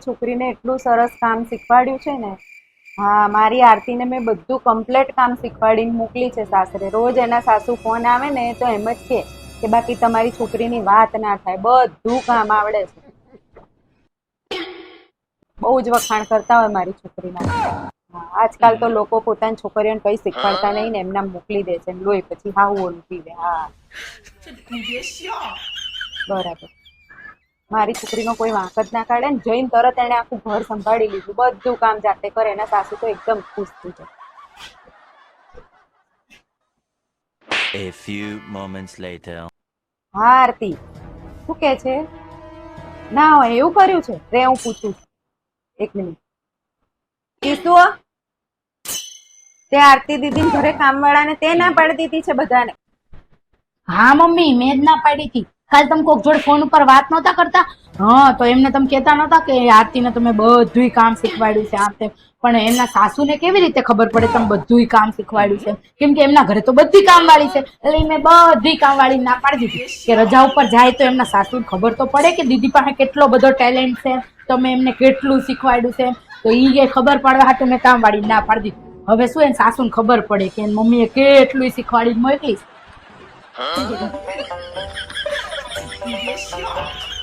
છોકરીને એટલું સરસ કામ શીખવાડ્યું છે ને. હા, મારી આરતીને મેં બધું કમ્પ્લીટ કામ શીખવાડીને મોકલી છે સાસરે. રોજ એના સાસુ ફોન આવે ને તો એમ જ કે બાકી તમારી છોકરીની વાત ના થાય, બધું કામ આવડે છે. બહુ જ વખાણ કરતા હોય મારી છોકરીના. આજકાલ તો લોકો પોતાની છોકરીઓને કઈ શીખવાડતા નહીં ને એમના મોકલી દે છે, લોહી પછી હાવ ઓલું પીવે. હા બરાબર. મારી છોકરીનો કોઈ વાંક જ ના કાઢે ને, જઈને તરત એને આખું ઘર સંભાળી લીધું, બધું કામ જાતે કરે. એના સાસુ તો એકદમ ખુશ થઈ જાય. A few moments later. હા આરતી, શું કે છે? ના હોય એવું કર્યું છે? રે હું પૂછું છું, એક મિનિટ. કીશું તે આરતી દીદી ઘરે કામ વાળા ને તે ના પાડી દીધી છે બધાને? હા મમ્મી, મેં જ ના પાડી હતી. કાલ તમે કોક જોડે ફોન ઉપર વાત નહોતા કરતા? હા, તો એમને તમે કહેતા નહોતા કે આરતીને તમે બધુંય કામ શીખવાડ્યું છે આમ તેમ? પણ એમના સાસુને કેવી રીતે ખબર પડે તમે બધુંય કામ શીખવાડ્યું છે? કેમ કે એમના ઘરે તો બધી કામવાળી છે, એટલે મેં બધી કામવાળી ના પાડી દીધી કે રજા ઉપર જાય તો એમના સાસુને ખબર તો પડે કે દીદી પાસે કેટલો બધો ટેલેન્ટ છે, તમે એમને કેટલું શીખવાડ્યું છે. તો ઈ ખબર પડવા હાટુ મેં કામવાળી ના પાડી દીધી. હવે શું એને સાસુને ખબર પડે કે એની મમ્મીએ કેટલું શીખવાડીને મોકલી. 别笑。